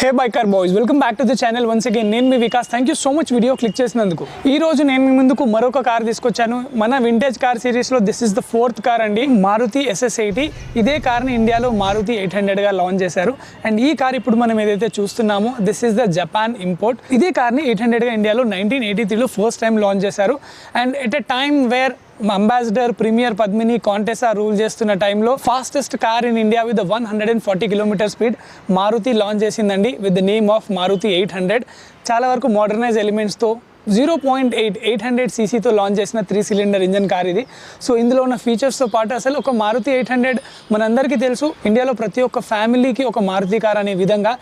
Hey biker boys, welcome back to the channel once again. నేను మీ Vikas. Thank you so much video click చేసినందుకు. ఈ రోజు నేను మీ ముందుకు మరొక కార్ తీసుకొచ్చాను. మన వింటేజ్ కార్ సిరీస్లో this is the 4th car అండి, మారుతి SS80. ఇదే కార్ని ఇండియాలో మారుతి 800గా లాంచ్ చేశారు. అండ్ ఈ కార్ ఇప్పుడు మనం ఏదైతే చూస్తున్నామో this is the Japan import. ఇదే కార్ని 800గా ఇండియాలో 1983లో ఫస్ట్ టైం లాంచ్ చేశారు. And at a time where Ambassador, Premier, Padmini, Contessa rule చేస్తున్న టైంలో fastest car in India with 140 kilometre speed Maruti launch చేసిందండి with the name of Maruti 800. చాలా వరకు మోడర్నైజ్ ఎలిమెంట్స్తో 0.800 cc లాంచ్ చేసిన 3 సిలిండర్ ఇంజన్ కార్ ఇది. సో ఇందులో ఉన్న ఫీచర్స్తో పాటు అసలు ఒక మారుతి 800 మనందరికీ తెలుసు, ఇండియాలో ప్రతి ఒక్క ఫ్యామిలీకి ఒక మారుతి కార్ అనే విధంగా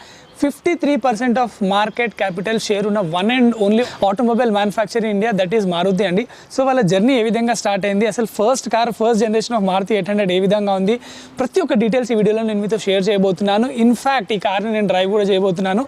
53% ఆఫ్ మార్కెట్ క్యాపిటల్ షేర్ ఉన్న one and only automobile manufacture in India, that is Maruti అండి. సో వాళ్ళ జర్నీ ఏ విధంగా స్టార్ట్ అయింది, అసలు ఫస్ట్ జనరేషన్ ఆఫ్ మారుతి 800 ఏ విధంగా ఉంది, ప్రతి ఒక్క డీటెయిల్స్ ఈ వీడియోలో నేను మీతో షేర్ చేయబోతున్నాను. ఇన్ఫ్యాక్ట్ ఈ కార్ని నేను డ్రైవ్ కూడా చేయబోతున్నాను.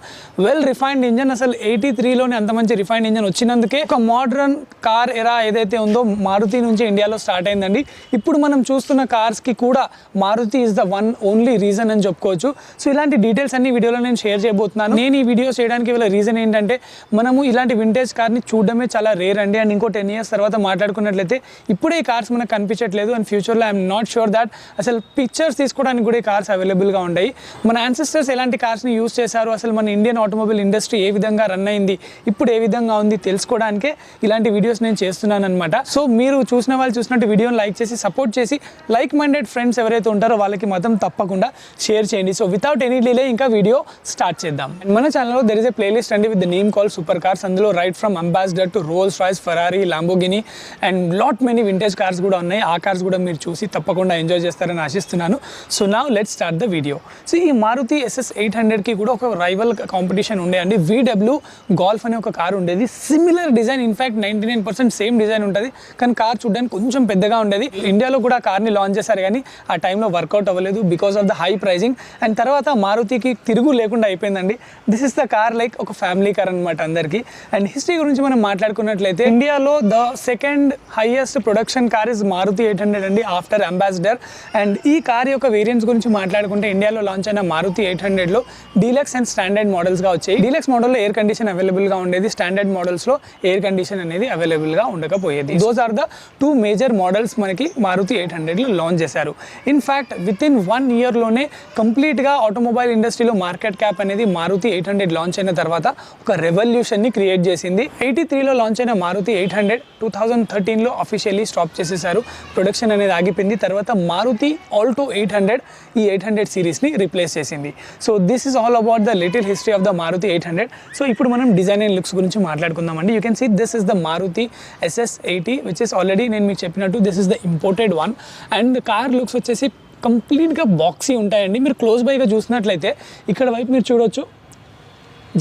వెల్ రిఫైన్డ్ ఇంజన్, అసలు 83లోనే అంత మంచి రిఫైన్డ్ ఇంజన్ వచ్చినందుకే ఒక మోడర్న్ కార్ ఎరా ఏదైతే ఉందో మారుతి నుంచి ఇండియాలో స్టార్ట్ అయిందండి. ఇప్పుడు మనం చూస్తున్న కార్స్కి కూడా Maruti is the one only reason అని చెప్పుకోవచ్చు. సో ఇలాంటి డీటెయిల్స్ అన్ని వీడియోలో నేను షేర్ చేయబోతున్నాను. నేను ఈ వీడియో చేయడానికి వీళ్ళ రీజన్ ఏంటంటే, మనము ఇలాంటి వింటేజ్ కార్ని చూడడమే చాలా రేర్ అండి. అండ్ ఇంకో 10 years తర్వాత మాట్లాడుకున్నట్లయితే ఇప్పుడే ఈ కార్స్ మనకు కనిపించట్లేదు. అండ్ ఫ్యూచర్లో ఐఎమ్ నాట్ షూర్ దాట్ అసలు పిక్చర్స్ తీసుకోవడానికి కూడా ఈ కార్స్ అవైలబుల్గా ఉన్నాయి. మన యాన్సిస్టర్స్ ఎలాంటి కార్స్ని యూస్ చేశారు, అసలు మన ఇండియన్ ఆటోమొబైల్ ఇండస్ట్రీ ఏ విధంగా రన్ అయింది, ఇప్పుడు ఏ విధంగా ఉంది తెలుసుకోవడానికే ఇలాంటి వీడియోస్ నేను చేస్తున్నాను అనమాట. సో మీరు చూసినట్టు వీడియోని లైక్ చేసి సపోర్ట్ చేసి, లైక్ మైండెడ్ ఫ్రెండ్స్ ఎవరైతే ఉంటారో వాళ్ళకి మాత్రం తప్పకుండా షేర్ చేయండి. సో వితౌట్ ఎనీ డిలే ఇంకా వీడియో స్టార్ట్ చేద్దాం. మన ఛానల్లో దెర్ ఇస్ ఎ ప్లేలిస్ట్ అండి with the name call super cars. అందులో right from Ambassador to Rolls Royce, Ferrari, Lamborghini and lot many vintage cars కూడా ఉన్నాయి. ఆ కార్స్ కూడా మీరు చూసి తప్పకుండా ఎంజాయ్ చేస్తారని ఆశిస్తున్నాను. So now let's start the video. So ఈ మారుతి SS800కి కూడా ఒక రైవల్ కాంపిటీషన్ ఉండే అండి. VW గోల్ఫ్ అనే ఒక కార్ ఉండేది, similar design, in fact 99% same design ఉంటుంది, కానీ కార్ చూడడానికి కొంచెం పెద్దగా ఉండేది. ఇండియాలో కూడా కార్ని లాంచ్ చేశారు, కానీ ఆ టైంలో వర్కౌట్ అవ్వలేదు because of the high pricing. And తర్వాత మారుతికి తిరుగు లేకుండా అయిపోయిందండి. This is the car like ఒక ఫ్యామిలీ కార్ అనమాట అందరికీ. అండ్ హిస్టరీ గురించి మనం మాట్లాడుకున్నట్లయితే ఇండియాలో the second highest production car is Maruti 800 అండి, ఆఫ్టర్ అంబాసిడర్. అండ్ ఈ కార్ యొక్క వేరియంట్స్ గురించి మాట్లాడుకుంటే ఇండియాలో లాంచ్ అయిన మారుతి 800లో డీలక్స్ అండ్ స్టాండర్డ్ మోడల్స్గా వచ్చాయి. డీలక్స్ మోడల్లో ఎయిర్ కండిషన్ అవైలబుల్గా ఉండేది, స్టాండర్డ్ మోడల్స్లో ఎయిర్ కండిషన్ అనేది అవైలబుల్గా ఉండకపోయేది. Those are the 2 major models మనకి మారుతి 800లో లాంచ్ చేశారు. ఇన్ఫ్యాక్ట్ విత్ ఇన్ 1 yearలోనే కంప్లీట్గా ఆటోమొబైల్ ఇండస్ట్రీలో మార్కెట్ క్యాప్ అనేది మారుతి 800 లాంచ్ అయిన తర్వాత ఒక రెవల్యూషన్ని క్రియేట్ చేసింది. 83లో లాంచ్ అయిన మారుతి 800 2013లో అఫీషియల్లీ స్టాప్ చేసేసారు, ప్రొడక్షన్ అనేది ఆగిపోయింది. తర్వాత మారుతి ఆల్టో 800 ఈ 800 సిరీస్ని రీప్లేస్ చేసింది. So this is all about the little history of the Maruti 800. So ఇప్పుడు మనం డిజైన్ అండ్ లుక్స్ గురించి మాట్లాడుకుందామండి. You can see this is the Maruti SS80 which is already నేను మీకు చెప్పినట్టు this is the imported one. And car looks వచ్చేసి కంప్లీట్గా boxy ఉంటాయండి. మీరు క్లోజ్ బైగా చూసినట్లయితే ఇక్కడ వైపు మీరు చూడొచ్చు,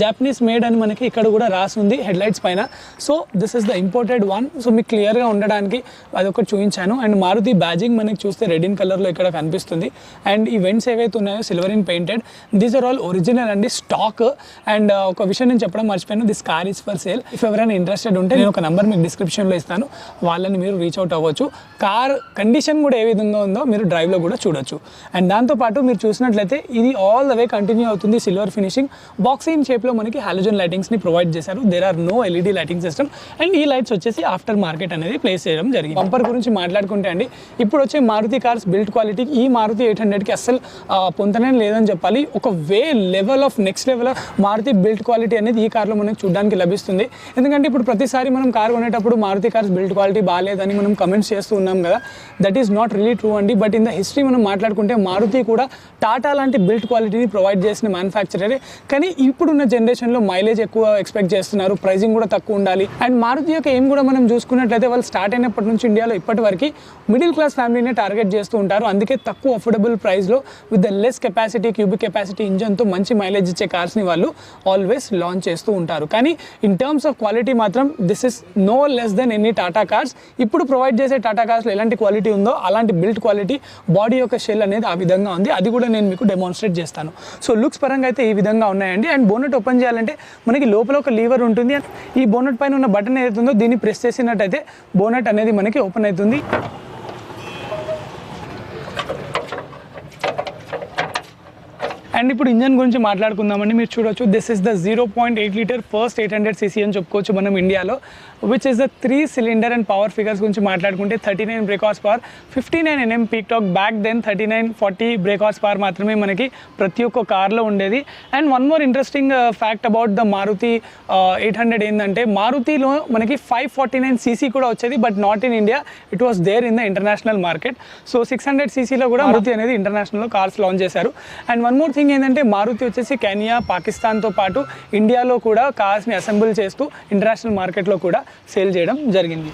జాపనీస్ మేడ్ అని మనకి ఇక్కడ కూడా రాసి ఉంది హెడ్లైట్స్ పైన. So this is the imported one. So మీకు క్లియర్గా ఉండడానికి అదొకటి చూపించాను. అండ్ మారుతి బ్యాజింగ్ మనకి చూస్తే రెడ్ ఇన్ కలర్లో ఇక్కడ కనిపిస్తుంది. అండ్ ఈ వెంట్స్ ఏవైతే ఉన్నాయో silver in painted, these are all original అండి, స్టాక్. అండ్ ఒక విషయం నేను చెప్పడం మర్చిపోయాను, this car is for sale. If ఎవరైనా ఇంట్రెస్టెడ్ ఉంటే నేను ఒక నెంబర్ మీకు డిస్క్రిప్షన్లో ఇస్తాను, వాళ్ళని మీరు రీచ్ అవుట్ అవ్వచ్చు. కార్ కండిషన్ కూడా ఏ విధంగా ఉందో మీరు డ్రైవ్లో కూడా చూడొచ్చు. అండ్ దాంతోపాటు మీరు చూసినట్లయితే ఇది ఆల్ ద వే కంటిన్యూ అవుతుంది, సిల్వర్ ఫినిషింగ్. బాక్సీ ఇన్ షేప్లో మనకి హాలోజన్ లైటింగ్స్ని ప్రొవైడ్ చేశారు. There are no LED lighting system. And ఈ లైట్స్ వచ్చేసి ఆఫ్టర్ మార్కెట్ అనేది ప్లేస్ చేయడం జరిగింది. బంపర్ గురించి మాట్లాడుకుంటే అండి, ఇప్పుడు వచ్చే మారుతి కార్స్ బిల్డ్ క్వాలిటీకి ఈ మారుతి 800కి అస్సలు పొంతనే లేదని చెప్పాలి. ఒక level of next level of Maruti build quality అనేది ఈ కార్లో మనకి చూడడానికి లభిస్తుంది. ఎందుకంటే ఇప్పుడు ప్రతిసారి మనం కార్ కొనేటప్పుడు మారుతి కార్స్ బిల్డ్ క్వాలిటీ బాగాలేదని మనం కమెంట్స్ చేస్తూ ఉన్నాం కదా, that is not really true అండి. బట్ ఇన్ ద హిస్టరీ మనం మాట్లాడుకుంటే మారుతి కూడా టాటా లాంటి బిల్డ్ క్వాలిటీని ప్రొవైడ్ చేసిన మ్యానుఫ్యాక్చరరే. కానీ ఇప్పుడున్న జనరేషన్లో మైలేజ్ ఎక్కువ ఎక్స్పెక్ట్ చేస్తున్నారు, ప్రైజింగ్ కూడా తక్కువ ఉండాలి. అండ్ మారుతి యొక్క ఏం కూడా మనం చూసుకున్నట్లయితే వాళ్ళు స్టార్ట్ అయినప్పటి నుంచి ఇండియాలో ఇప్పటి వరకు మిడిల్ క్లాస్ ఫ్యామిలీనే టార్గెట్ చేస్తూ ఉంటారు. అందుకే తక్కువ అఫోర్డబుల్ ప్రైస్లో with the less capacity, cubic capacity ఇంజన్తో మంచి మైలేజ్ ఇచ్చే కార్స్ని వాళ్ళు ఆల్వేస్ లాంచ్ చేస్తూ ఉంటారు. కానీ ఇన్ టర్మ్స్ ఆఫ్ క్వాలిటీ మాత్రం this is no less than any Tata cars. ఇప్పుడు ప్రొవైడ్ చేసే టాటా కార్స్లో ఎలాంటి క్వాలిటీ ఉందో అలాంటి బిల్డ్ క్వాలిటీ, బాడీ యొక్క షెల్ అనేది ఆ విధంగా ఉంది. అది కూడా నేను మీకు డెమాన్స్ట్రేట్ చేస్తాను. సో లుక్స్ పరంగా అయితే ఈ విధంగా ఉన్నాయండి. అండ్ బోనెట్ ఓపెన్ చేయాలంటే మనకి లోపల ఒక లీవర్ ఉంటుంది. ఈ బోనెట్ పైన ఉన్న బటన్ ఏదైతే ఉందో దీన్ని ప్రెస్ చేసినట్టయితే బోనెట్ అనేది మనకి ఓపెన్ అవుతుంది. అండ్ ఇప్పుడు ఇంజన్ గురించి మాట్లాడుకుందామండి. మీరు చూడొచ్చు this is the 0.8 litre first 800cc అని చెప్పుకోవచ్చు మనం ఇండియాలో, which is the 3 cylinder. And power figures గురించి మాట్లాడుకుంటే 39 brake horse power, 59 Nm peak torque. Back then 39-40 brake horse power మాత్రమే మనకి ప్రతి ఒక్క కార్లో ఉండేది. And one more interesting fact about the Maruti 800 ఏంటంటే మారుతిలో మనకి 549cc కూడా వచ్చేది, but not in India. It was there in the international market. So 600cc కూడా మారుతి అనేది ఇంటర్నేషనల్లో కార్స్ లాంచ్ చేశారు. అండ్ వన్ మోర్ థింగ్ ఏంటంటే మారుతి వచ్చేసి కెనియా, పాకిస్తాన్తో పాటు ఇండియాలో కూడా కార్స్ని అసెంబుల్ చేస్తూ ఇంటర్నేషనల్ మార్కెట్లో కూడా సేల్ చేయడం జరిగింది.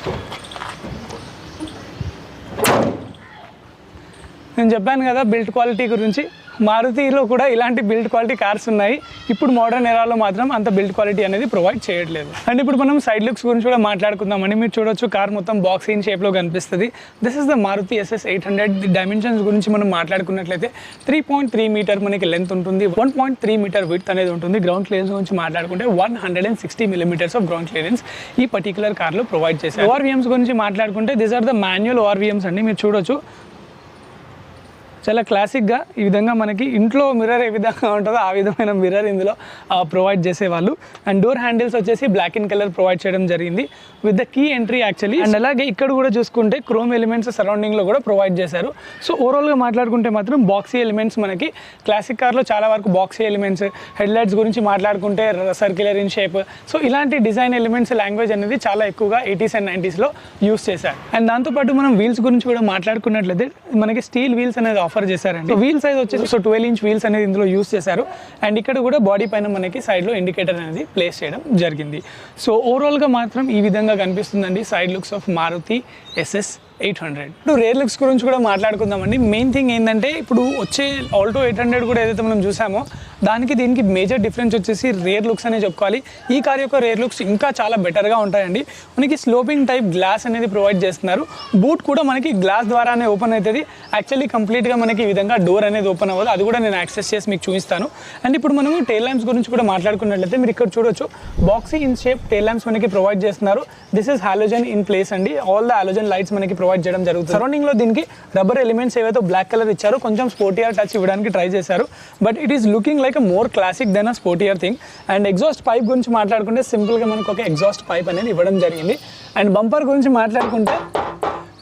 నేను చెప్పాను కదా బిల్డ్ క్వాలిటీ గురించి, మారుతిలో కూడా ఇలాంటి బిల్డ్ క్వాలిటీ కార్స్ ఉన్నాయి. ఇప్పుడు మోడర్న్ ఎరాలో మాత్రం అంత బిల్డ్ క్వాలిటీ అనేది ప్రొవైడ్ చేయట్లేదు. అండ్ ఇప్పుడు మనం సైడ్ లుక్స్ గురించి కూడా మాట్లాడుకుందామండి. మీరు చూడొచ్చు కార్ మొత్తం బాక్సింగ్ షేప్లో కనిపిస్తుంది. This is the Maruti SS 800. Dimensions గురించి మనం మాట్లాడుకున్నట్లయితే 3.3 మీటర్ మనకి లెంత్ ఉంటుంది, 1.3 మీటర్ విడ్త్ అనేది ఉంటుంది. గ్రౌండ్ క్లియరెన్స్ గురించి మాట్లాడుకుంటే 160 millimeters ఆఫ్ గ్రౌండ్ క్లియరెన్స్ ఈ పర్టికులర్ కార్లో ప్రొవైడ్ చేశారు. ORVMs గురించి మాట్లాడుకుంటే this are the manual ORVMs అండి. మీరు చూడొచ్చు చాలా క్లాసిక్గా ఈ విధంగా మనకి ఇంట్లో మిర్రర్ ఏ విధంగా ఉంటుందో ఆ విధమైన మిర్రర్ ఇందులో ప్రొవైడ్ చేసేవాళ్ళు. అండ్ డోర్ హ్యాండిల్స్ వచ్చేసి బ్లాక్ ఇన్ కలర్ ప్రొవైడ్ చేయడం జరిగింది with the key entry actually. And అలాగే ఇక్కడ కూడా చూసుకుంటే క్రోమ్ ఎలిమెంట్స్ సరౌండింగ్లో కూడా ప్రొవైడ్ చేశారు. సో ఓవరాల్గా మాట్లాడుకుంటే మాత్రం బాక్సీ ఎలిమెంట్స్ మనకి క్లాసిక్ కార్లో చాలా వరకు బాక్సీ ఎలిమెంట్స్. హెడ్లైట్స్ గురించి మాట్లాడుకుంటే సర్క్యులర్ ఇన్ షేప్. సో ఇలాంటి డిజైన్ ఎలిమెంట్స్ లాంగ్వేజ్ అనేది చాలా ఎక్కువగా 80s and 90sలో యూస్ చేశారు. అండ్ దాంతోపాటు మనం వీల్స్ గురించి కూడా మాట్లాడుకున్నట్లయితే మనకి స్టీల్ వీల్స్ అనేది ఆఫర్ చేశారండి. వీల్ సైజ్ వచ్చేసి 12 inch వీల్స్ అనేది ఇందులో యూస్ చేశారు. అండ్ ఇక్కడ కూడా బాడీ పైన మనకి సైడ్లో ఇండికేటర్ అనేది ప్లేస్ చేయడం జరిగింది. సో ఓవరాల్గా మాత్రం ఈ విధంగా కనిపిస్తుందండి side looks of Maruti SS 800. ఇప్పుడు రేర్ లుక్స్ గురించి కూడా మాట్లాడుకుందామండి. మెయిన్ థింగ్ ఏంటంటే ఇప్పుడు వచ్చే ఆల్టో 800 కూడా ఏదైతే మనం చూసామో దానికి దీనికి మేజర్ డిఫరెన్స్ వచ్చేసి రేర్ లుక్స్ అనే చెప్పుకోవాలి. ఈ కార్ యొక్క రేర్ లుక్స్ ఇంకా చాలా బెటర్గా ఉంటాయండి. మనకి స్లోపింగ్ టైప్ గ్లాస్ అనేది ప్రొవైడ్ చేస్తున్నారు. బూట్ కూడా మనకి గ్లాస్ ద్వారానే ఓపెన్ అవుతుంది. యాక్చువల్లీ కంప్లీట్గా మనకి ఈ విధంగా డోర్ అనేది ఓపెన్ అవ్వదు. అది కూడా నేను యాక్సెస్ చేసి మీకు చూపిస్తాను. అండ్ ఇప్పుడు మనము టైల్ ల్యాంప్స్ గురించి కూడా మాట్లాడుకున్నట్లయితే మీరు ఇక్కడ చూడొచ్చు boxy in shape tail lamps మనకి ప్రొవైడ్ చేస్తున్నారు. This is halogen in place అండి. ఆల్ ద హాలోజన్ లైట్స్ మనకి ప్రొవైడ్ చేయడం జరుగుతుంది. సరౌండింగ్లో దీనికి రబ్బర్ ఎలిమెంట్స్ ఏవైతే బ్లాక్ కలర్ ఇచ్చారో కొంచెం స్పోర్టియర్ టచ్ ఇవ్వడానికి ట్రై చేశారు. But it is looking like a more classic than a sportier thing. And exhaust pipe గురించి మాట్లాడుకుంటే సింపుల్గా మనకు ఒక ఎగ్జాస్ట్ పైప్ అనేది ఇవ్వడం జరిగింది. అండ్ బంపర్ గురించి మాట్లాడుకుంటే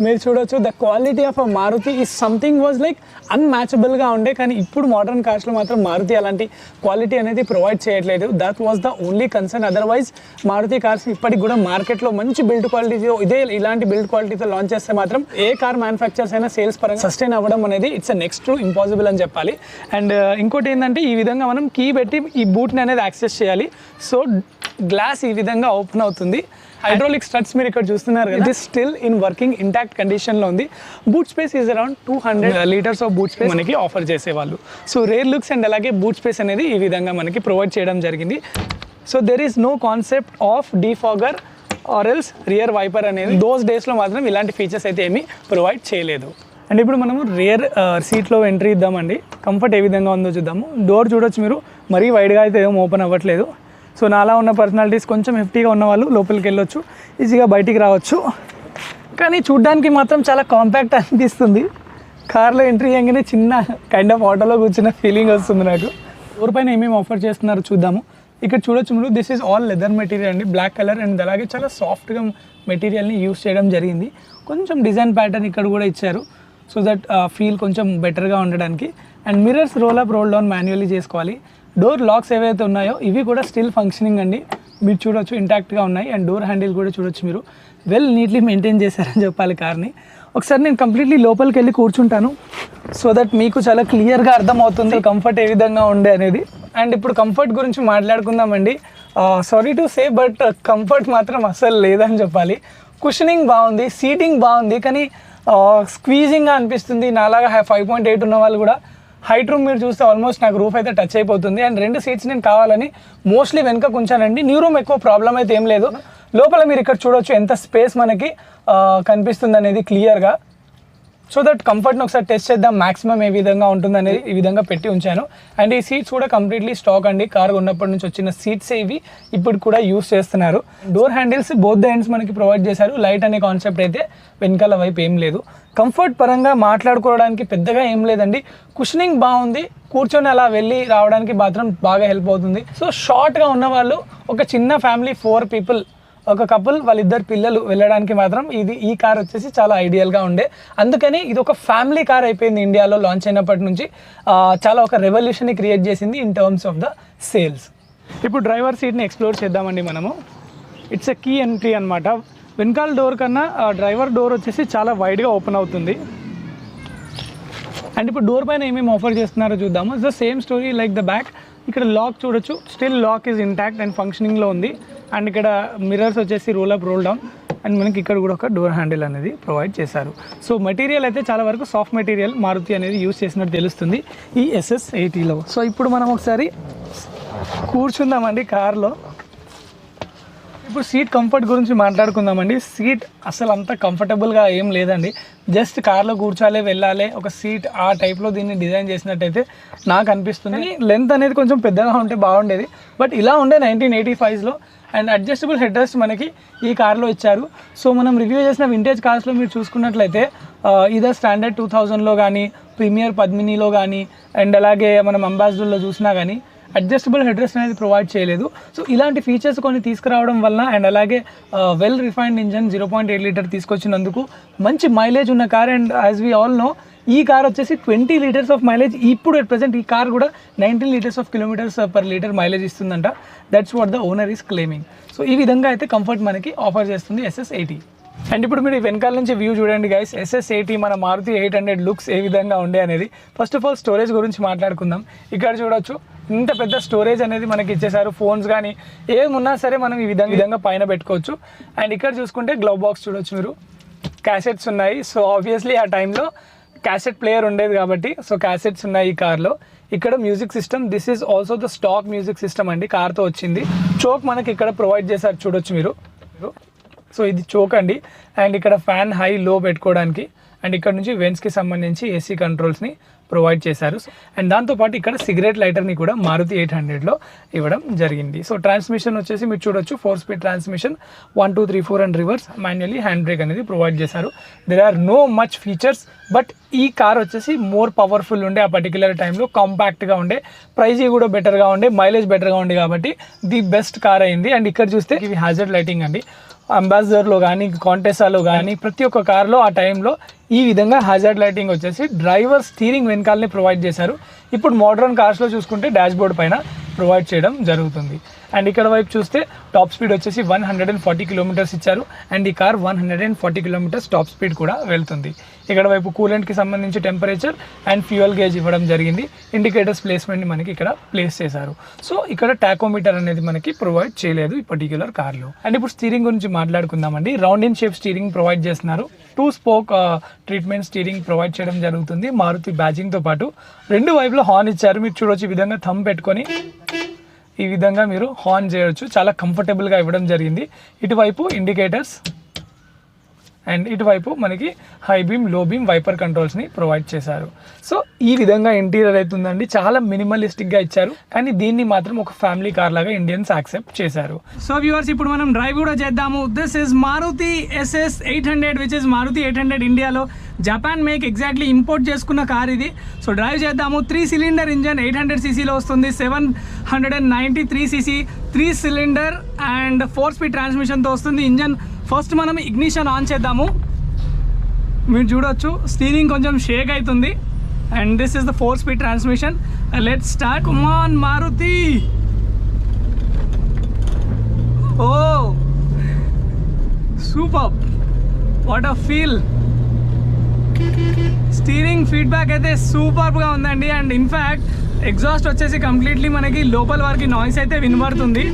మీరు చూడొచ్చు the quality of a Maruti is something was like అన్మ్యాచబుల్గా ఉండే. కానీ ఇప్పుడు మోడర్న్ కార్స్లో మాత్రం మారుతి అలాంటి క్వాలిటీ అనేది ప్రొవైడ్ చేయట్లేదు. That was the only concern. Otherwise Maruti cars ఇప్పటికి కూడా మార్కెట్లో మంచి బిల్డ్ క్వాలిటీతో ఇలాంటి బిల్డ్ క్వాలిటీతో లాంచ్ చేస్తే మాత్రం ఏ కార్ మ్యానుఫ్యాక్చర్స్ అయినా సేల్స్ పరంగా సస్టైన్ అవ్వడం అనేది ఇట్స్ నెక్స్ట్ టు ఇంపాసిబుల్ అని చెప్పాలి. అండ్ ఇంకోటి ఏంటంటే ఈ విధంగా మనం కీ పెట్టి ఈ బూట్ని అనేది యాక్సెస్ చేయాలి. సో గ్లాస్ ఈ విధంగా ఓపెన్ అవుతుంది. హైడ్రాలిక్ స్టడ్స్ మీరు ఇక్కడ చూస్తున్నారు కదా, it is still in working intact కండిషన్లో ఉంది. Boot space is around 200 liters of boot space మనకి ఆఫర్ చేసేవాళ్ళు. సో రేర్ లుక్స్ అండ్ అలాగే బూట్ స్పేస్ అనేది ఈ విధంగా మనకి ప్రొవైడ్ చేయడం జరిగింది. So there is no concept of defogger or else rear wiper అనేది దోస్ డేస్లో మాత్రం ఇలాంటి ఫీచర్స్ అయితే ఏమీ ప్రొవైడ్ చేయలేదు. అండ్ ఇప్పుడు మనము రియర్ సీట్లో ఎంట్రీ ఇద్దామండి. కంఫర్ట్ ఏ విధంగా ఉందో చూద్దాము. డోర్ చూడొచ్చు మీరు, మరీ వైడ్గా అయితే ఏం ఓపెన్ అవ్వట్లేదు. సో నాలా ఉన్న పర్సనాలిటీస్ కొంచెం హెఫ్టీగా ఉన్న వాళ్ళు లోపలికి వెళ్ళొచ్చు, ఈజీగా బయటికి రావచ్చు. కానీ చూడ్డానికి మాత్రం చాలా కాంపాక్ట్ అనిపిస్తుంది. కార్లో ఎంట్రీ అయ్యగానే చిన్న కైండ్ ఆఫ్ ఆటోలో కూర్చున్న ఫీలింగ్ వస్తుంది నాకు. డోర్ పైన ఏమేమి ఆఫర్ చేస్తున్నారో చూద్దాము. ఇక్కడ చూడొచ్చు మీరు, this is all leather material అండి, బ్లాక్ కలర్. అండ్ అలాగే చాలా సాఫ్ట్గా మెటీరియల్ని యూస్ చేయడం జరిగింది. కొంచెం డిజైన్ ప్యాటర్న్ ఇక్కడ కూడా ఇచ్చారు సో దట్ ఫీల్ కొంచెం బెటర్గా ఉండడానికి. And mirrors roll up roll down manually చేసుకోవాలి. డోర్ లాక్స్ ఏవైతే ఉన్నాయో ఇవి కూడా స్టిల్ ఫంక్షనింగ్ అండి, మీరు చూడొచ్చు ఇంటాక్ట్గా ఉన్నాయి. అండ్ డోర్ హ్యాండిల్ కూడా చూడొచ్చు మీరు, వెల్ నీట్లీ మెయింటైన్ చేశారని చెప్పాలి కార్ని. ఒకసారి నేను కంప్లీట్లీ లోపలికి వెళ్ళి కూర్చుంటాను సో దట్ మీకు చాలా క్లియర్గా అర్థమవుతుంది కంఫర్ట్ ఏ విధంగా ఉండే అనేది. అండ్ ఇప్పుడు కంఫర్ట్ గురించి మాట్లాడుకుందామండి. Sorry to say but comfort మాత్రం అస్సలు లేదని చెప్పాలి. కుషనింగ్ బాగుంది, సీటింగ్ బాగుంది, కానీ స్క్వీజింగ్గా అనిపిస్తుంది. నాలాగా 5.8 ఉన్న వాళ్ళు కూడా హైట్ రూమ్ మీరు చూస్తే ఆల్మోస్ట్ నాకు రూఫ్ అయితే టచ్ అయిపోతుంది. అండ్ 2 సీట్స్ నేను కావాలని మోస్ట్లీ వెనక ఉంచానండి. న్యూ రూమ్ ఎక్కువ ప్రాబ్లం అయితే ఏం లేదు. లోపల మీరు ఇక్కడ చూడొచ్చు ఎంత స్పేస్ మనకి కనిపిస్తుంది అనేది క్లియర్గా. సో దట్ కంఫర్ట్ని ఒకసారి టెస్ట్ చేద్దాం మ్యాక్సిమం ఏ విధంగా ఉంటుంది అనేది ఈ విధంగా పెట్టి ఉంచాను. అండ్ ఈ సీట్స్ కూడా కంప్లీట్లీ స్టాక్ అండి, కార్ ఉన్నప్పటి నుంచి వచ్చిన సీట్స్ ఇవి ఇప్పుడు కూడా యూస్ చేస్తున్నారు. Door handles both the ends మనకి ప్రొవైడ్ చేశారు. లైట్ అనే కాన్సెప్ట్ అయితే వెనకాల వైపు ఏం లేదు. కంఫర్ట్ పరంగా మాట్లాడుకోవడానికి పెద్దగా ఏం లేదండి. కుషనింగ్ బాగుంది, కూర్చొని అలా వెళ్ళి రావడానికి మాత్రం బాగా హెల్ప్ అవుతుంది. సో షార్ట్గా ఉన్న వాళ్ళు, ఒక చిన్న ఫ్యామిలీ 4 people, ఒక కపుల్ వాళ్ళిద్దరు పిల్లలు వెళ్ళడానికి మాత్రం ఈ కార్ వచ్చేసి చాలా ఐడియల్గా ఉండే. అందుకని ఇది ఒక ఫ్యామిలీ కార్ అయిపోయింది. ఇండియాలో లాంచ్ అయినప్పటి నుంచి చాలా ఒక రెవల్యూషన్ని క్రియేట్ చేసింది in terms of the sales. ఇప్పుడు డ్రైవర్ సీట్ని ఎక్స్ప్లోర్ చేద్దామండి మనము. ఇట్స్ ఎ కీ ఎంట్రీ అనమాట. వెనకాల డోర్ కన్నా డ్రైవర్ డోర్ వచ్చేసి చాలా వైడ్గా ఓపెన్ అవుతుంది. అండ్ ఇప్పుడు డోర్ పైన ఏమేమి ఆఫర్ చేస్తున్నారో చూద్దాము. It's the same story like the back. ఇక్కడ లాక్ చూడొచ్చు, still lock is intact and ఫంక్షనింగ్లో ఉంది. అండ్ ఇక్కడ మిర్రర్స్ వచ్చేసి roll up roll down. And మనకి ఇక్కడ కూడా ఒక డోర్ హ్యాండిల్ అనేది ప్రొవైడ్ చేశారు. సో మెటీరియల్ అయితే చాలా వరకు సాఫ్ట్ మెటీరియల్ మారుతి అనేది యూస్ చేసినట్టు తెలుస్తుంది ఈ SS80లో. సో ఇప్పుడు మనం ఒకసారి కూర్చుందామండి కార్లో. ఇప్పుడు సీట్ కంఫర్ట్ గురించి మాట్లాడుకుందామండి. సీట్ అసలు అంత కంఫర్టబుల్గా ఏం లేదండి. జస్ట్ కార్లో కూర్చోాలి, వెళ్ళాలి, ఒక సీట్ ఆ టైప్లో దీన్ని డిజైన్ చేసినట్టయితే నాకు అనిపిస్తుంది. లెంత్ అనేది కొంచెం పెద్దగా ఉంటే బాగుండేది, బట్ ఇలా ఉండే 1985లో. అండ్ అడ్జస్టబుల్ హెడ్ రెస్ట్ మనకి ఈ కార్లో ఇచ్చారు. సో మనం రివ్యూ చేసిన వింటేజ్ కార్స్లో మీరు చూసుకున్నట్లయితే ఇదే స్టాండర్డ్ 2000లో కానీ, ప్రీమియర్ పద్మినిలో కానీ, అండ్ అలాగే మనం అంబాసిడర్లో చూసినా కానీ అడ్జస్టబుల్ హెడ్ రెస్ట్ అనేది ప్రొవైడ్ చేయలేదు. సో ఇలాంటి ఫీచర్స్ కొన్ని తీసుకురావడం వల్ల, అండ్ అలాగే వెల్ రిఫైన్డ్ ఇంజన్ 0.8 లీటర్ తీసుకొచ్చినందుకు మంచి మైలేజ్ ఉన్న car. And as we all know ఈ కార్ వచ్చేసి 20 లీటర్స్ ఆఫ్ మైలేజ్, ఇప్పుడు అట్ ప్రెసెంట్ ఈ కార్ కూడా 19 litres of kilometres per litre mileage ఇస్తుందంట. That's what the owner is claiming. So ఈ విధంగా అయితే కంఫర్ట్ మనకి ఆఫర్ చేస్తుంది SS80. అండ్ ఇప్పుడు మీరు వెనకాల నుంచి వ్యూ చూడండి గైస్. SS80 మన మారుతి 800 లుక్స్ ఏ విధంగా ఉండే అనేది. ఫస్ట్ ఆఫ్ ఆల్ స్టోరేజ్ గురించి మాట్లాడుకుందాం. ఇక్కడ చూడొచ్చు, ఇంత పెద్ద స్టోరేజ్ అనేది మనకి ఇచ్చేసారు. ఫోన్స్ కానీ ఏమున్నా సరే మనం ఈ విధంగా పైన పెట్టుకోవచ్చు. అండ్ ఇక్కడ చూసుకుంటే గ్లవ్ బాక్స్ చూడొచ్చు మీరు, క్యాసెట్స్ ఉన్నాయి. సో ఆబ్వియస్లీ ఆ టైంలో క్యాసెట్ ప్లేయర్ ఉండేది కాబట్టి సో క్యాసెట్స్ ఉన్నాయి ఈ కార్లో. ఇక్కడ music system, this is also the stock music system అండి, కార్తో వచ్చింది. చోక్ మనకి ఇక్కడ ప్రొవైడ్ చేశారు చూడొచ్చు మీరు. సో ఇది చోక్ అండి. అండ్ ఇక్కడ ఫ్యాన్ హై లో పెట్టుకోవడానికి, అండ్ ఇక్కడ నుంచి వెంట్స్కి సంబంధించి AC కంట్రోల్స్ని ప్రొవైడ్ చేశారు. అండ్ దాంతోపాటు ఇక్కడ సిగరెట్ లైటర్ని కూడా మారుతి 800లో ఇవ్వడం జరిగింది. సో ట్రాన్స్మిషన్ వచ్చేసి మీరు చూడొచ్చు 4-speed transmission, 1, 2, 3, 4 and reverse, manually hand brake అనేది ప్రొవైడ్ చేశారు. There are no much features, but ఈ కార్ వచ్చేసి మోర్ పవర్ఫుల్ ఉండే, ఆ పర్టికులర్ టైంలో కాంపాక్ట్గా ఉండే, ప్రైజ్ కూడా బెటర్గా ఉండే, మైలేజ్ బెటర్గా ఉండే కాబట్టి ది బెస్ట్ కార్ అయింది. అండ్ ఇక్కడ చూస్తే ఇవి హ్యాజర్డ్ లైటింగ్ అండి. అంబాసిడర్లో కానీ, కాంటెసాలో కానీ ప్రతి ఒక్క కార్లో ఆ టైంలో ఈ విధంగా హ్యాజర్డ్ లైటింగ్ వచ్చేసి డ్రైవర్ స్టీరింగ్ వెనకాలనే ప్రొవైడ్ చేశారు. ఇప్పుడు మోడర్న్ కార్స్లో చూసుకుంటే డాష్ బోర్డ్ పైన ప్రొవైడ్ చేయడం జరుగుతుంది. అండ్ ఇక్కడ వైపు చూస్తే టాప్ స్పీడ్ వచ్చేసి 140 కిలోమీటర్స్ ఇచ్చారు. అండ్ ఈ కార్ 140 కిలోమీటర్స్ టాప్ స్పీడ్ కూడా వెళ్తుంది. ఇక్కడ వైపు కూలెంట్కి సంబంధించి టెంపరేచర్ అండ్ ఫ్యూయల్ గేజ్ ఇవ్వడం జరిగింది. ఇండికేటర్స్ ప్లేస్మెంట్ని మనకి ఇక్కడ ప్లేస్ చేశారు. సో ఇక్కడ టాకోమీటర్ అనేది మనకి ప్రొవైడ్ చేయలేదు ఈ పర్టిక్యులర్ కార్లో. అండ్ ఇప్పుడు స్టీరింగ్ గురించి మాట్లాడుకుందామండి. Round in shape steering provide చేస్తున్నారు. 2 స్పోక్ ట్రీట్మెంట్ స్టీరింగ్ ప్రొవైడ్ చేయడం జరుగుతుంది మారుతి బ్యాజింగ్తో పాటు. 2 వైపులో హార్న్ ఇచ్చారు. మీరు చూడొచ్చు ఈ విధంగా థంబ్ పెట్టుకొని ఈ విధంగా మీరు హార్న్ చేయొచ్చు. చాలా కంఫర్టబుల్గా ఇవ్వడం జరిగింది. ఇటువైపు ఇండికేటర్స్ అండ్ ఇటువైపు మనకి high beam, low beam, wiper కంట్రోల్స్ని ప్రొవైడ్ చేశారు. సో ఈ విధంగా ఇంటీరియర్ అవుతుందండి. చాలా మినిమలిస్టిక్గా ఇచ్చారు, కానీ దీన్ని మాత్రం ఒక ఫ్యామిలీ కార్ లాగా ఇండియన్స్ యాక్సెప్ట్ చేశారు. సో వ్యూవర్స్, ఇప్పుడు మనం డ్రైవ్ కూడా చేద్దాము. This is Maruti SS800 which is Maruti 800 ఇండియాలో జపాన్ మేక్ ఎగ్జాక్ట్లీ ఇంపోర్ట్ చేసుకున్న కార్ ఇది. సో డ్రైవ్ చేద్దాము. 3 సిలిండర్ ఇంజన్ 800cc వస్తుంది. 793cc 3 సిలిండర్ అండ్ 4-speed ట్రాన్స్మిషన్తో వస్తుంది. ఇంజన్ ఫస్ట్ మనం ఇగ్నిషన్ ఆన్ చేద్దాము. మీరు చూడొచ్చు స్టీరింగ్ కొంచెం షేక్ అవుతుంది. And this is the 4-speed transmission. Let's start. Come on Maruti. Oh super, what a feel. Steering feedback అయితే సూపర్గా ఉందండి. అండ్ ఇన్ఫ్యాక్ట్ ఎగ్జాస్ట్ వచ్చేసి కంప్లీట్లీ మనకి లోపల వరకు నాయిస్ అయితే వినబడుతుంది.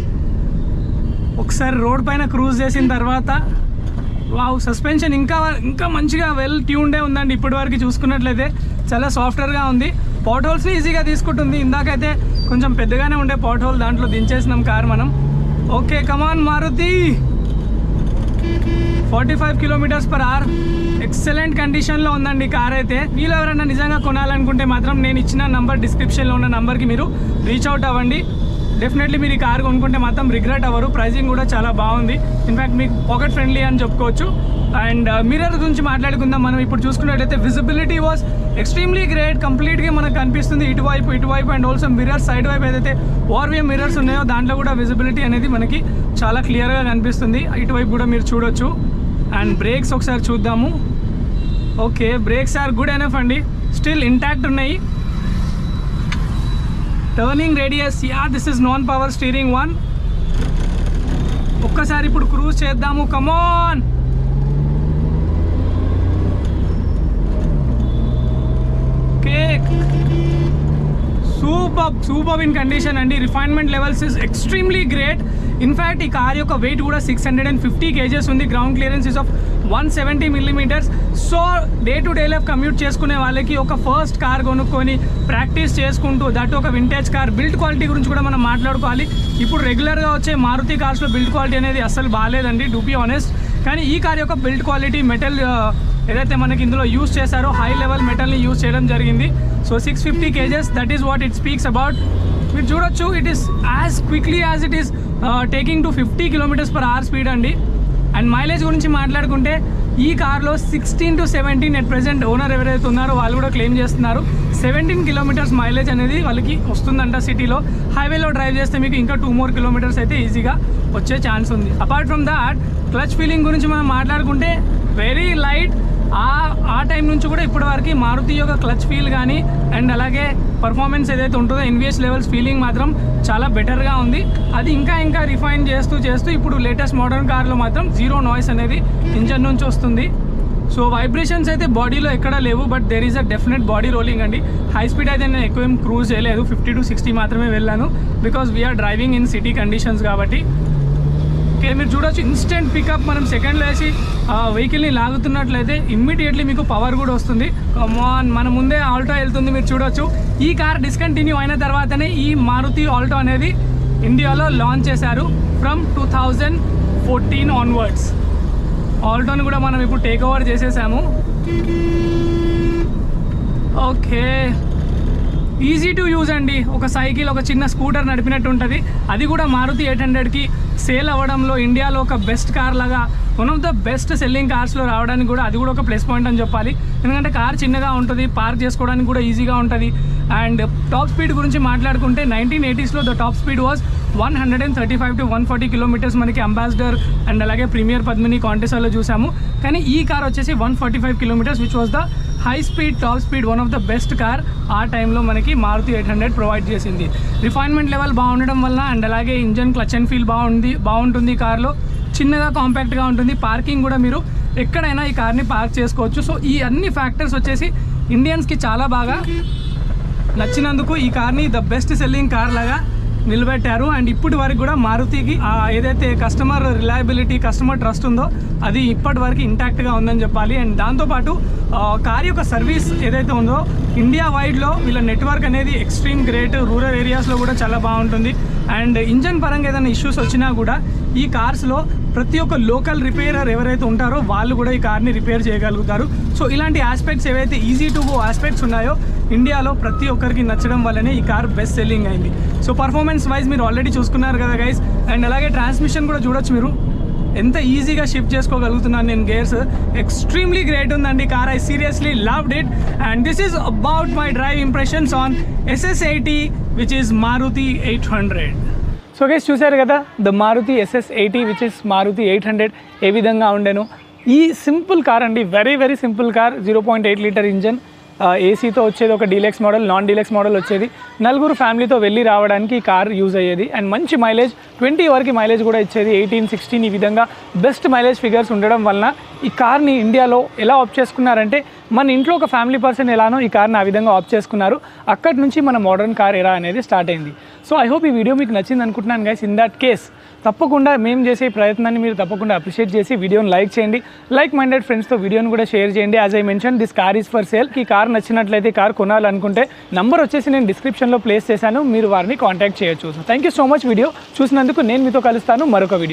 ఒకసారి రోడ్ పైన క్రూజ్ చేసిన తర్వాత వావ్, సస్పెన్షన్ ఇంకా మంచిగా వెల్ ట్యూన్డే ఉందండి. ఇప్పటి వరకు చూసుకున్నట్లయితే చాలా సాఫ్ట్వేర్గా ఉంది. పాట్ హోల్స్ని ఈజీగా తీసుకుంటుంది. ఇందాకైతే కొంచెం పెద్దగానే ఉండే పాట్ హోల్, దాంట్లో దించేసినాం కార్ మనం. ఓకే, కమాన్ మారుతి. 45 km/h ఎక్సలెంట్ కండిషన్లో ఉందండి కార్ అయితే. మీరు ఎవరైనా నిజంగా కొనాలనుకుంటే మాత్రం నేను ఇచ్చిన నంబర్, డిస్క్రిప్షన్లో ఉన్న నంబర్కి మీరు రీచ్ అవుట్ అవ్వండి. డెఫినెట్లీ మీరు ఈ కార్ కొనుక్కుంటే మాత్రం రిగ్రెట్ అవ్వరు. ప్రైజింగ్ కూడా చాలా బాగుంది. ఇన్ఫ్యాక్ట్ మీకు పాకెట్ ఫ్రెండ్లీ అని చెప్పుకోవచ్చు. అండ్ మిర్రర్ గురించి మాట్లాడుకుందాం. మనం ఇప్పుడు చూసుకున్నట్లయితే విజిబిలిటీ వాస్ ఎక్స్ట్రీమ్లీ గ్రేట్. కంప్లీట్గా మనకు కనిపిస్తుంది ఇటువైపు అండ్ ఆల్సో మిర్రర్ సైడ్ వైపు ఏదైతే ఓఆర్వీఎం మిర్రర్స్ ఉన్నాయో దాంట్లో కూడా విజిబిలిటీ అనేది మనకి చాలా క్లియర్గా కనిపిస్తుంది. ఇటువైపు కూడా మీరు చూడొచ్చు. అండ్ బ్రేక్స్ ఒకసారి చూద్దాము. Okay, brakes are good enough అండి, స్టిల్ ఇంటాక్ట్ ఉన్నాయి. Turning radius, this is non power steering one. ఒక్కసారి ఇప్పుడు క్రూజ్ చేద్దాము. కమాన్, సూపర్ ఇన్ కండిషన్ అండి. Refinement levels is extremely great. In fact ఈ కార్ యొక్క వెయిట్ కూడా 650 kgs ఉంది. Ground clearance is of 170 mm. So day to day life commute చేసుకునే వాళ్ళకి ఒక ఫస్ట్ కార్ కొనుక్కొని ప్రాక్టీస్ చేసుకుంటూ, దట్ ఒక వింటేజ్ కార్ బిల్డ్ క్వాలిటీ గురించి కూడా మనం మాట్లాడుకోవాలి. ఇప్పుడు రెగ్యులర్గా వచ్చే మారుతి కార్స్లో బిల్డ్ క్వాలిటీ అనేది అస్సలు బాగాలేదండి, టు బి ఆనెస్ట్. కానీ ఈ కార్ యొక్క బిల్డ్ క్వాలిటీ, మెటల్ ఏదైతే మనకి ఇందులో యూస్ చేశారో హై లెవెల్ మెటల్ని యూస్ చేయడం జరిగింది. So 650 kgs, that is what it speaks about. మీరు చూడొచ్చు, it is as quickly as it is taking to 50 km/h speed అండి. అండ్ మైలేజ్ గురించి మాట్లాడుకుంటే ఈ కార్లో 16 to 17 ఎట్ ప్రెజెంట్ ఓనర్ ఎవరైతే ఉన్నారో వాళ్ళు కూడా క్లెయిమ్ చేస్తున్నారు. 17 km మైలేజ్ అనేది వాళ్ళకి వస్తుందంట సిటీలో. హైవేలో డ్రైవ్ చేస్తే మీకు ఇంకా 2 more kilometers అయితే ఈజీగా వచ్చే ఛాన్స్ ఉంది. Apart from that, clutch feeling గురించి మనం మాట్లాడుకుంటే వెరీ లైట్. ఆ టైం నుంచి కూడా ఇప్పటి వరకు మారుతి యొక్క క్లచ్ ఫీల్ కానీ అండ్ అలాగే పర్ఫార్మెన్స్ ఏదైతే ఉంటుందో ఎన్విఎస్ లెవెల్స్ ఫీలింగ్ మాత్రం చాలా బెటర్గా ఉంది. అది ఇంకా రిఫైన్ చేస్తూ ఇప్పుడు లేటెస్ట్ మోడర్న్ కార్లో మాత్రం జీరో నాయిస్ అనేది ఇంజన్ నుంచి వస్తుంది. సో వైబ్రేషన్స్ అయితే బాడీలో ఎక్కడా లేవు, but there is a definite body rolling అండి. హై స్పీడ్ అయితే నేను ఎక్కువ ఏం క్రూజ్ చేయలేదు, 50 to 60 మాత్రమే వెళ్ళాను, because we're driving in city conditions కాబట్టి. మీరు చూడొచ్చు, ఇన్స్టెంట్ పికప్. మనం సెకండ్లో వేసి వెహికల్ని లాగుతున్నట్లయితే ఇమ్మీడియట్లీ మీకు పవర్ కూడా వస్తుంది. మన ముందే ఆల్టో వెళ్తుంది, మీరు చూడొచ్చు. ఈ కార్ డిస్కంటిన్యూ అయిన తర్వాతనే ఈ మారుతి ఆల్టో అనేది ఇండియాలో లాంచ్ చేశారు ఫ్రమ్ 2014 ఆన్వర్డ్స్. ఆల్టోని కూడా మనం ఇప్పుడు టేక్ ఓవర్ చేసేసాము. ఓకే, ఈజీ టు యూజ్ అండి. ఒక సైకిల్, ఒక చిన్న స్కూటర్ నడిపినట్టు ఉంటుంది. అది కూడా మారుతి 800కి సేల్ అవ్వడంలో ఇండియాలో ఒక బెస్ట్ కార్ లాగా, one of the best selling కార్స్లో రావడానికి కూడా అది కూడా ఒక ప్లస్ పాయింట్ అని చెప్పాలి. ఎందుకంటే కార్ చిన్నగా ఉంటుంది, పార్క్ చేసుకోవడానికి కూడా ఈజీగా ఉంటుంది. అండ్ టాప్ స్పీడ్ గురించి మాట్లాడుకుంటే 1980sలో the top speed was 135 to 140 km మనకి అంబాసిడర్ అండ్ అలాగే ప్రీమియర్ పద్మిని కాంటెస్ట్లో చూసాము. కానీ ఈ కార్ వచ్చేసి 145 km, which was the high speed top speed, one of the best car ఆ టైంలో మనకి మారుతి 800 ప్రొవైడ్ చేసింది. రిఫైన్మెంట్ లెవెల్ బాగుండడం వల్ల అండ్ అలాగే ఇంజన్ క్లచ్ అండ్ ఫీల్ బాగుంటుంది కార్లో. చిన్నగా కాంపాక్ట్గా ఉంటుంది. పార్కింగ్ కూడా మీరు ఎక్కడైనా ఈ కార్ని పార్క్ చేసుకోవచ్చు. సో ఈ అన్ని ఫ్యాక్టర్స్ వచ్చేసి ఇండియన్స్కి చాలా బాగా నచ్చినందుకు ఈ కార్ని ద బెస్ట్ సెల్లింగ్ కార్ లాగా నిలబెట్టారు. అండ్ ఇప్పటి వరకు కూడా మారుతికి ఏదైతే కస్టమర్ రిలయబిలిటీ, కస్టమర్ ట్రస్ట్ ఉందో అది ఇప్పటి వరకు ఇంటాక్ట్గా ఉందని చెప్పాలి. అండ్ దాంతోపాటు కార్ యొక్క సర్వీస్ ఏదైతే ఉందో ఇండియా వైడ్లో వీళ్ళ నెట్వర్క్ అనేది ఎక్స్ట్రీమ్ గ్రేట్. రూరల్ ఏరియాస్లో కూడా చాలా బాగుంటుంది. అండ్ ఇంజన్ పరంగా ఏదైనా ఇష్యూస్ వచ్చినా కూడా ఈ కార్స్లో ప్రతి ఒక్క లోకల్ రిపేరర్ ఎవరైతే ఉంటారో వాళ్ళు కూడా ఈ కార్ని రిపేర్ చేయగలుగుతారు. సో ఇలాంటి ఆస్పెక్ట్స్ ఏవైతే ఈజీ టు గో ఆస్పెక్ట్స్ ఉన్నాయో ఇండియాలో ప్రతి ఒక్కరికి నచ్చడం వల్లనే ఈ కార్ బెస్ట్ సెల్లింగ్ అయింది. సో పర్ఫార్మెన్స్ వైజ్ మీరు ఆల్రెడీ చూసుకున్నారు కదా గైస్. అండ్ అలాగే ట్రాన్స్మిషన్ కూడా చూడొచ్చు మీరు, ఎంత ఈజీగా షిఫ్ట్ చేసుకోగలుగుతున్నాను నేను గేర్స్. ఎక్స్ట్రీమ్లీ గ్రేట్ ఉందండి car. I seriously loved it. And this is about my drive impressions on SS80 which is Maruti 800. So guys చూసారు కదా, the Maruti SS80 which is Maruti 800 ఏ విధంగా ఉండేను. ఈ సింపుల్ కార్ అండి, very simple car. 0.8 litre engine, ఏసీతో వచ్చేది ఒక deluxe model, non deluxe model వచ్చేది. నలుగురు ఫ్యామిలీతో వెళ్ళి రావడానికి ఈ కార్ యూజ్ అయ్యేది. అండ్ మంచి మైలేజ్, 20 వరకు మైలేజ్ కూడా ఇచ్చేది. 18, 16 ఈ విధంగా బెస్ట్ మైలేజ్ ఫిగర్స్ ఉండడం వలన ఈ కార్ని ఇండియాలో ఎలా ఆప్ట్ చేసుకున్నారంటే, మన ఇంట్లో ఒక ఫ్యామిలీ పర్సన్ ఎలానో ఈ కార్ని ఆ విధంగా ఆప్ట్ చేసుకున్నారు. అక్కడి నుంచి మన మోడర్న్ కార్ ఎరా అనేది స్టార్ట్ అయింది. సో ఐ హోప్ ఈ వీడియో మీకు నచ్చింది అనుకుంటున్నాను గైస్. ఇన్ దట్ కేస్ తప్పకుండా మేము చేసే ప్రయత్నాన్ని మీరు తప్పకుండా అప్రిషియేట్ చేసి వీడియోని లైక్ చేయండి. లైక్ మైండెడ్ ఫ్రెండ్స్తో వీడియోని కూడా షేర్ చేయండి. As I mention, this car is for sale. ఈ కార్ నచ్చినట్లయితే కార్ కొనాలనుకుంటే నంబర్ వచ్చేసి నేను డిస్క్రిప్షన్లో ప్లేస్ చేశాను, మీరు వారిని కాంటాక్ట్ చేయొచ్చు. So thank you so much video చూసినందుకు. నేను మీతో కలుస్తాను మరొక వీడియో.